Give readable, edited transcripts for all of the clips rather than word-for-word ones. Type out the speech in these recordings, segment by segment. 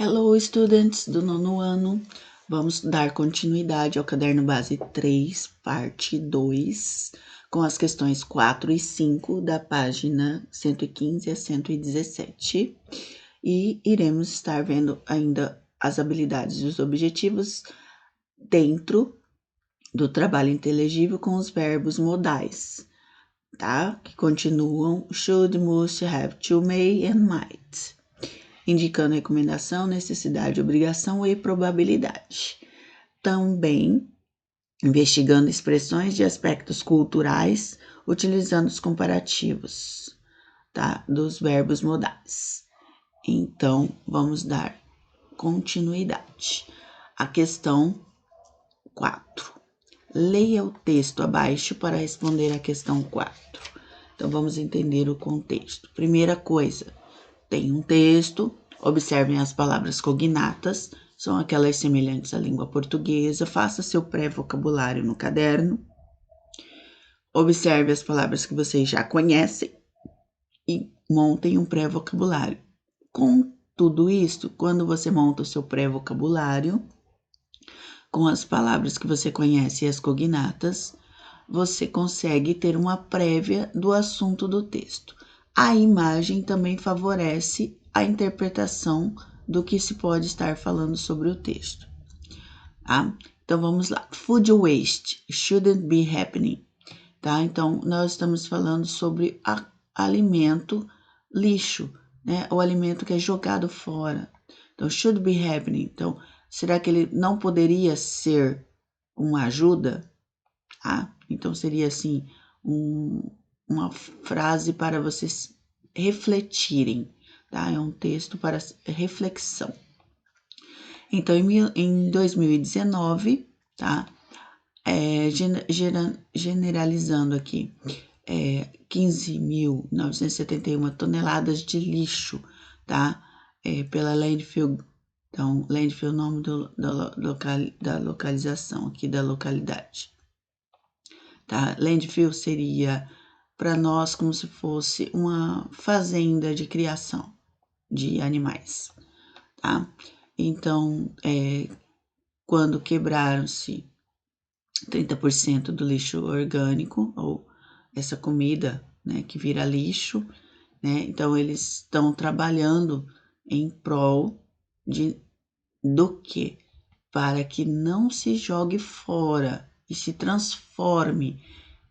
Hello, students do nono ano. Vamos dar continuidade ao caderno base 3, parte 2, com as questões 4 e 5 da página 115 a 117. E iremos estar vendo ainda as habilidades e os objetivos dentro do trabalho inteligível com os verbos modais, tá? Que continuam should, must, have, to, may and might, indicando recomendação, necessidade, obrigação e probabilidade. Também investigando expressões de aspectos culturais, utilizando os comparativos, tá? Dos verbos modais. Então, vamos dar continuidade. A questão 4. Leia o texto abaixo para responder a questão 4. Então, vamos entender o contexto. Primeira coisa, tem um texto, observem as palavras cognatas, são aquelas semelhantes à língua portuguesa, faça seu pré-vocabulário no caderno, observe as palavras que vocês já conhecem e montem um pré-vocabulário. Com tudo isso, quando você monta o seu pré-vocabulário, com as palavras que você conhece e as cognatas, você consegue ter uma prévia do assunto do texto. A imagem também favorece a interpretação do que se pode estar falando sobre o texto. Tá? Então, vamos lá. Food waste shouldn't be happening. Tá? Então, nós estamos falando sobre alimento lixo, né? O alimento que é jogado fora. Então, should be happening. Então, será que ele não poderia ser uma ajuda? Ah, então seria assim, uma frase para vocês refletirem, tá? É um texto para reflexão. Então, em 2019, tá? Generalizando aqui, 15.971 toneladas de lixo, tá? Pela landfill. Então, landfill é o nome da localização aqui, da localidade. Tá? Landfill seria para nós como se fosse uma fazenda de criação de animais, tá? Então, quando quebraram-se 30% do lixo orgânico, ou essa comida, né, que vira lixo, né? Então, eles estão trabalhando em prol do quê? Para que não se jogue fora e se transforme,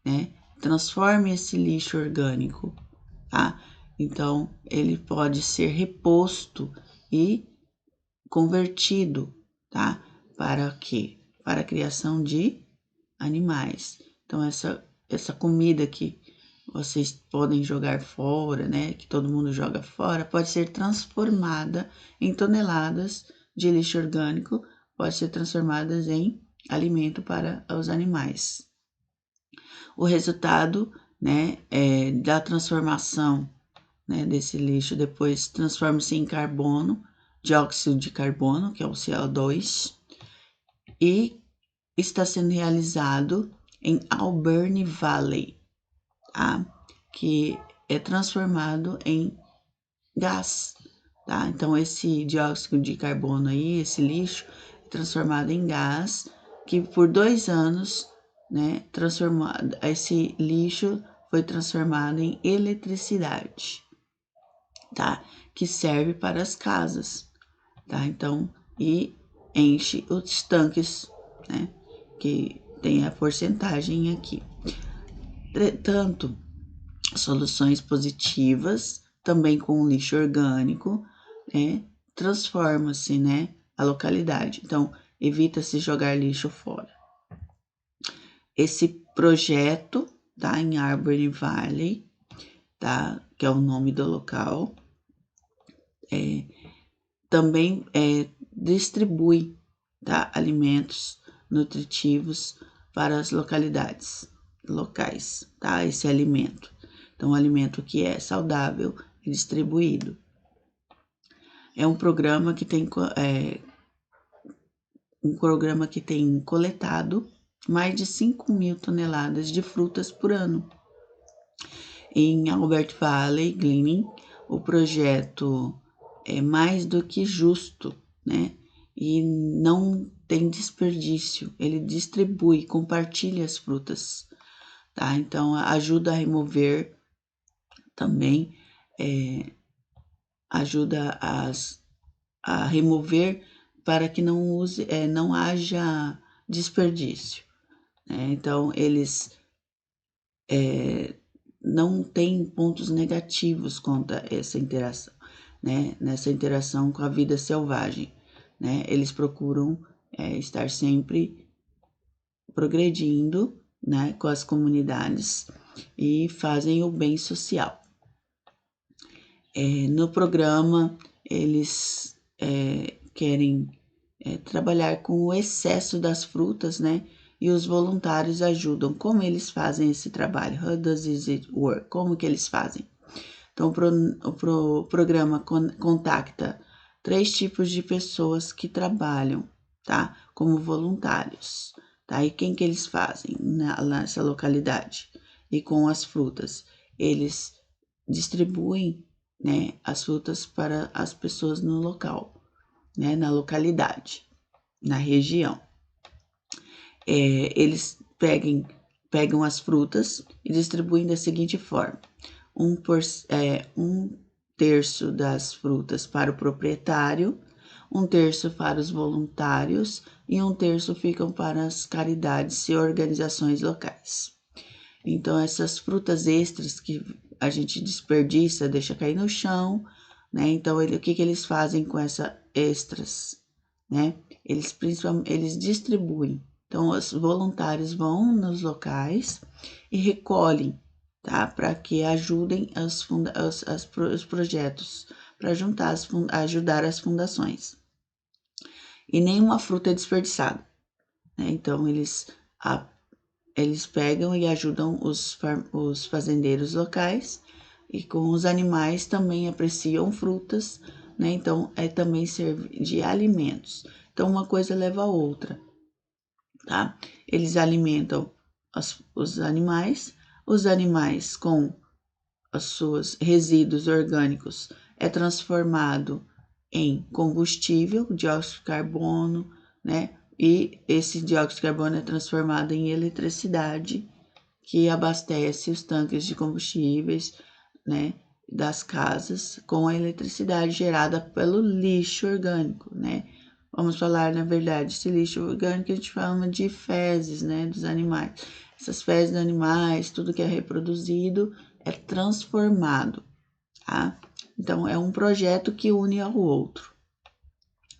né? Transforme esse lixo orgânico, tá? Então, ele pode ser reposto e convertido, tá? Para quê? Para a criação de animais. Então, essa comida que vocês podem jogar fora, né? Que todo mundo joga fora, pode ser transformada em toneladas de lixo orgânico, pode ser transformadas em alimento para os animais. O resultado, né, da transformação, né, desse lixo depois transforma-se em carbono, dióxido de carbono, que é o CO2, e está sendo realizado em Alberni Valley, tá? Que é transformado em gás, tá? Então, esse dióxido de carbono aí, esse lixo, é transformado em gás, que por 2 anos, né, esse lixo foi transformado em eletricidade, tá? Que serve para as casas, tá? Então, e enche os tanques, né? Que tem a porcentagem aqui. Entretanto, soluções positivas, também com lixo orgânico, né? Transforma-se, né, a localidade. Então, evita-se jogar lixo fora. Esse projeto tá em Alberni Valley, tá? Que é o nome do local. Também distribui, tá, alimentos nutritivos para as locais, tá? Esse alimento. Então, um alimento que é saudável e distribuído. É um programa que tem coletado mais de 5.000 toneladas de frutas por ano. Em Albert Valley Gleaning, o projeto é mais do que justo, né? E não tem desperdício. Ele distribui, compartilha as frutas, tá? Então ajuda a remover também, ajuda a remover para que não haja desperdício, né? Então eles não têm pontos negativos contra essa interação, né? Nessa interação com a vida selvagem, né? Eles procuram estar sempre progredindo, né, com as comunidades e fazem o bem social. No programa, eles querem trabalhar com o excesso das frutas, né? E os voluntários ajudam. Como eles fazem esse trabalho? How does it work? Como que eles fazem? Então, o programa contacta 3 tipos de pessoas que trabalham, tá? Como voluntários, tá? E quem que eles fazem nessa localidade? E com as frutas, eles distribuem, né, as frutas para as pessoas no local, né, na localidade, na região. Eles pegam as frutas e distribuem da seguinte forma: um terço das frutas para o proprietário, um terço para os voluntários e um terço ficam para as caridades e organizações locais. Então, essas frutas extras que a gente desperdiça, deixa cair no chão, né? Então, o que eles fazem com essas extras, né? Eles distribuem. Então, os voluntários vão nos locais e recolhem, tá? Para que ajudem os projetos, para ajudar as fundações. E nenhuma fruta é desperdiçada, né? Então, eles pegam e ajudam os fazendeiros locais e com os animais também apreciam frutas, né? Então, também serve de alimentos. Então, uma coisa leva a outra, tá? Eles alimentam os animais com os seus resíduos orgânicos é transformado em combustível, dióxido de carbono, né? E esse dióxido de carbono é transformado em eletricidade, que abastece os tanques de combustíveis, né, das casas com a eletricidade gerada pelo lixo orgânico, né? Vamos falar, na verdade, esse lixo orgânico a gente fala de fezes, né, dos animais. Essas fezes dos animais, tudo que é reproduzido é transformado, tá? Então, é um projeto que une ao outro,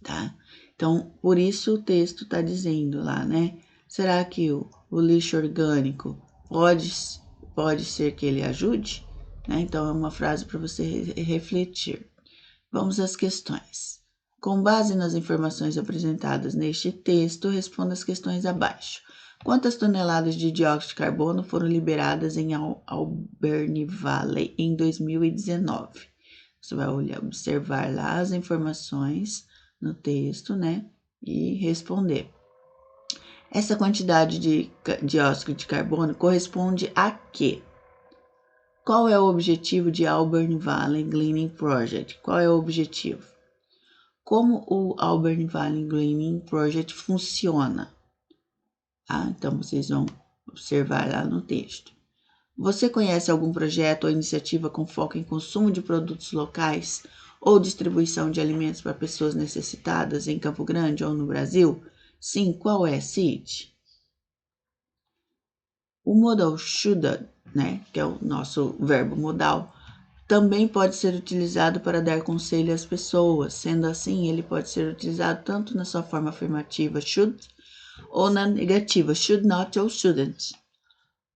tá? Então, por isso o texto está dizendo lá, né? Será que o lixo orgânico pode ser que ele ajude? Né? Então, é uma frase para você refletir. Vamos às questões. Com base nas informações apresentadas neste texto, responda as questões abaixo. Quantas toneladas de dióxido de carbono foram liberadas em Alberni Valley em 2019? Você vai observar lá as informações no texto, né? E responder. Essa quantidade de dióxido de carbono corresponde a quê? Qual é o objetivo de Alberni Valley Cleaning Project? Qual é o objetivo? Como o Alberni Valley Cleaning Project funciona? Então, vocês vão observar lá no texto. Você conhece algum projeto ou iniciativa com foco em consumo de produtos locais ou distribuição de alimentos para pessoas necessitadas em Campo Grande ou no Brasil? Sim, qual é, Cid? O modal should, né, que é o nosso verbo modal, também pode ser utilizado para dar conselho às pessoas. Sendo assim, ele pode ser utilizado tanto na sua forma afirmativa, should, ou na negativa, should not ou shouldn't.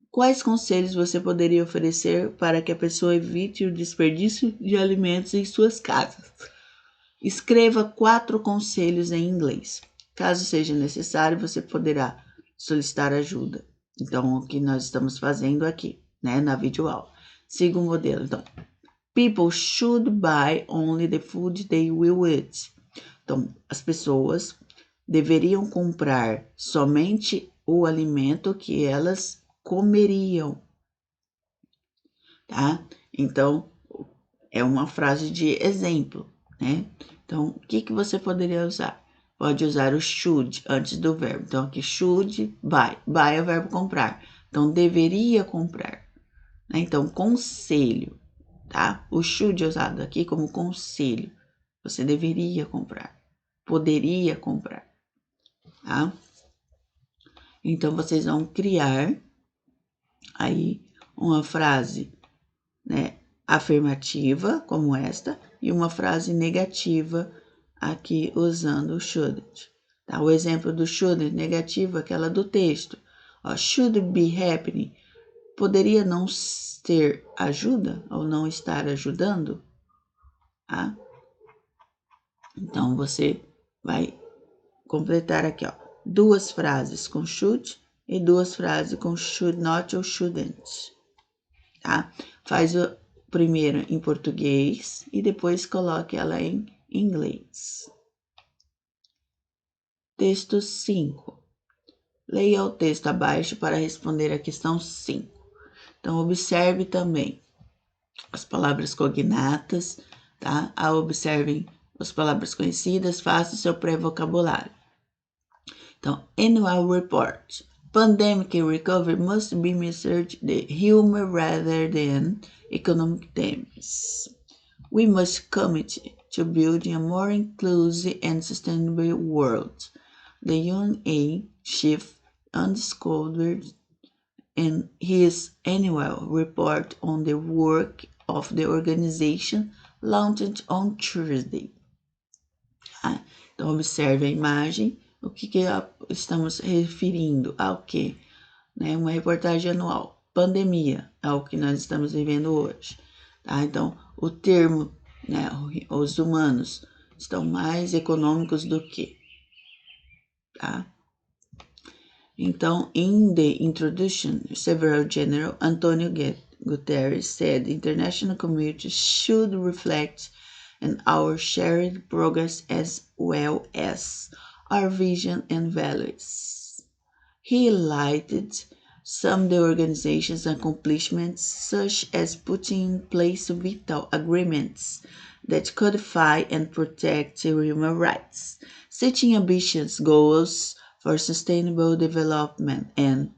Quais conselhos você poderia oferecer para que a pessoa evite o desperdício de alimentos em suas casas? Escreva 4 conselhos em inglês. Caso seja necessário, você poderá solicitar ajuda. Então, o que nós estamos fazendo aqui, né, na videoaula. Siga o modelo. Então, people should buy only the food they will eat. Então, as pessoas deveriam comprar somente o alimento que elas comeriam, tá? Então, é uma frase de exemplo, né? Então, o que você poderia usar? Pode usar o should antes do verbo. Então, aqui should buy. Buy é o verbo comprar. Então, deveria comprar. Né? Então, conselho, tá? O should é usado aqui como conselho. Você deveria comprar. Poderia comprar, tá? Então, vocês vão criar aí uma frase, né, afirmativa, como esta, e uma frase negativa aqui usando o shouldn't. Tá? O exemplo do shouldn't negativo é aquela do texto. Ó, should be happening. Poderia não ter ajuda ou não estar ajudando? Tá? Então, você vai completar aqui, ó, 2 frases com should e 2 frases com should not ou shouldn't. Tá? Faz o primeiro em português e depois coloque ela em inglês. Texto 5. Leia o texto abaixo para responder a questão 5. Então, observe também as palavras cognatas, tá? Observem as palavras conhecidas, faça o seu pré-vocabulário. Então, annual report. Pandemic recovery must be measured the human rather than economic terms. We must commit to building a more inclusive and sustainable world. The UN chief underscored in his annual report on the work of the organization launched on Tuesday. Então, observe a imagem. O que estamos referindo ao quê? Né? Uma reportagem anual. Pandemia é o que nós estamos vivendo hoje. Tá? Então, o termo, né, os humanos estão mais econômicos do que. Tá? Então, in the introduction, several General Antonio Guterres said the international community should reflect on our shared progress as well as our vision and values. He highlighted some of the organization's accomplishments, such as putting in place vital agreements that codify and protect human rights, setting ambitious goals for sustainable development, and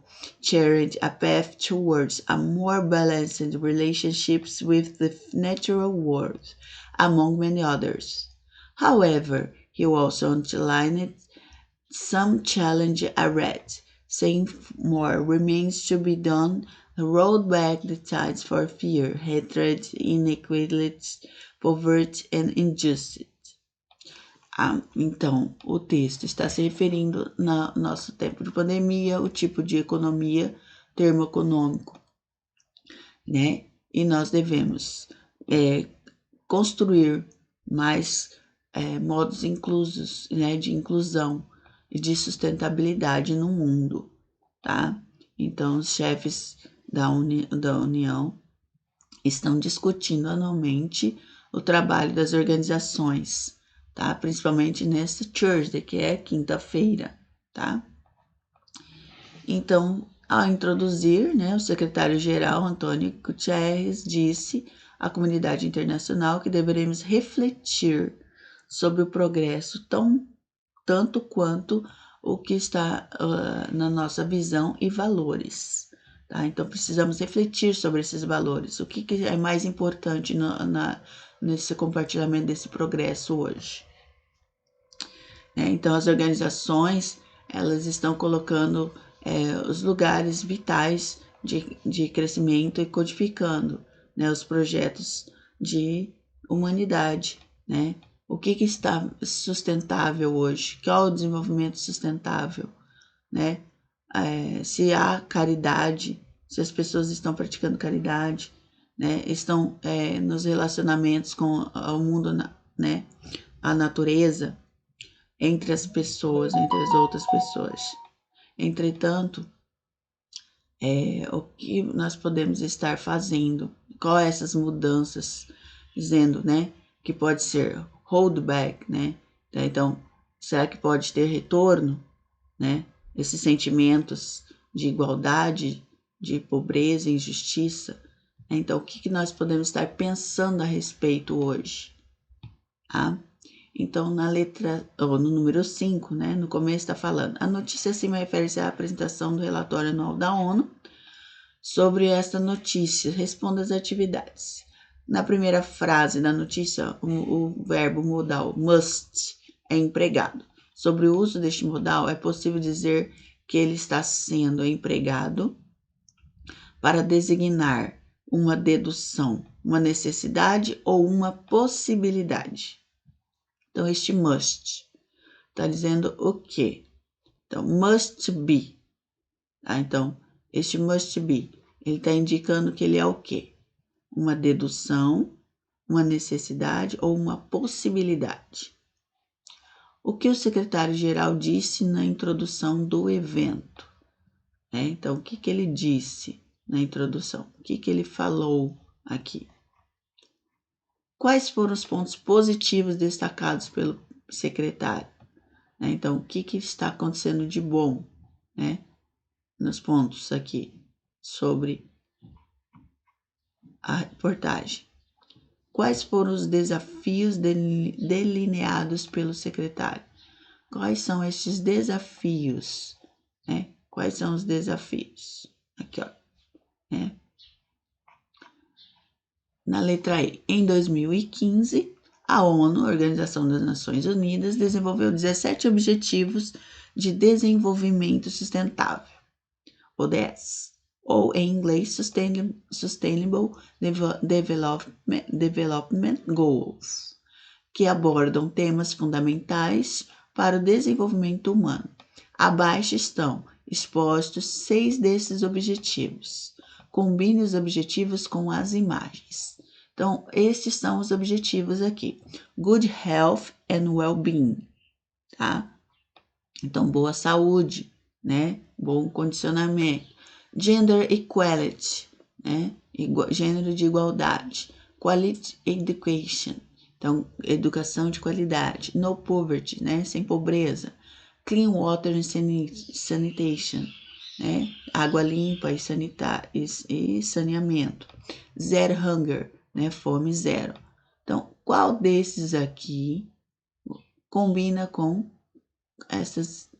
charting a path towards a more balanced relationships with the natural world, among many others. However, he also underlined some challenge ahead, saying more remains to be done to roll back the tides for fear, hatred, inequality, poverty and injustice. Então, o texto está se referindo no nosso tempo de pandemia, o tipo de economia, termo econômico, né? E nós devemos construir mais modos inclusos, né, de inclusão e de sustentabilidade no mundo, tá? Então, os chefes da União estão discutindo anualmente o trabalho das organizações, tá? Principalmente nesta Thursday, que é quinta-feira, tá? Então, ao introduzir, né, o secretário-geral Antônio Guterres disse à comunidade internacional que deveremos refletir sobre o progresso tanto quanto o que está na nossa visão e valores. Tá? Então, precisamos refletir sobre esses valores. O que é mais importante nesse compartilhamento desse progresso hoje? Então, as organizações, elas estão colocando os lugares vitais de crescimento e codificando, né, os projetos de humanidade, né? O que está sustentável hoje? Qual é o desenvolvimento sustentável, né? Se há caridade, se as pessoas estão praticando caridade, né? Estão nos relacionamentos com o mundo, né? A natureza, entre as pessoas, entre as outras pessoas. Entretanto, o que nós podemos estar fazendo? Qual essas mudanças? Dizendo, né, que pode ser holdback, né? Então, será que pode ter retorno, né? Esses sentimentos de igualdade, de pobreza, injustiça. Então, o que nós podemos estar pensando a respeito hoje? tá? Então, no número 5, né, no começo está falando, a notícia acima refere-se à apresentação do relatório anual da ONU. Sobre esta notícia, responda as atividades. Na primeira frase da notícia, o verbo modal must é empregado. Sobre o uso deste modal, é possível dizer que ele está sendo empregado para designar uma dedução, uma necessidade ou uma possibilidade. Então, este must está dizendo o quê? Então, must be. Tá? Então, este must be, ele está indicando que ele é o quê? Uma dedução, uma necessidade ou uma possibilidade. O que o secretário-geral disse na introdução do evento? Então, o que ele disse na introdução? O que ele falou aqui? Quais foram os pontos positivos destacados pelo secretário? Então, o que está acontecendo de bom, né? Nos pontos aqui sobre a reportagem. Quais foram os desafios delineados pelo secretário? Quais são estes desafios? Né? Quais são os desafios? Aqui, ó. Né? Na letra E, em 2015, a ONU, Organização das Nações Unidas, desenvolveu 17 Objetivos de Desenvolvimento Sustentável, ODS, ou em inglês Sustainable Development Goals, que abordam temas fundamentais para o desenvolvimento humano. Abaixo estão expostos 6 desses objetivos. Combine os objetivos com as imagens. Então, estes são os objetivos aqui. Good Health and Well-being, tá? Então, boa saúde, né? Bom condicionamento. Gender Equality, né? Gênero de igualdade. Quality Education, então, educação de qualidade. No Poverty, né? Sem pobreza. Clean Water and Sanitation, né? Água limpa e saneamento. Zero Hunger, né? Fome zero. Então, qual desses aqui combina com essas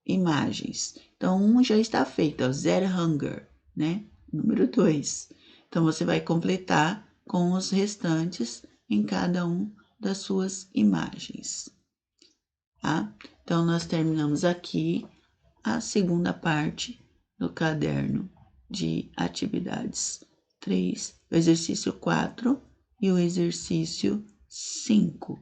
imagens? Então, um já está feito, ó, Zero Hunger, né? Número 2. Então, você vai completar com os restantes em cada um das suas imagens, tá? Então, nós terminamos aqui a segunda parte do caderno de atividades 3, o exercício 4 e o exercício 5.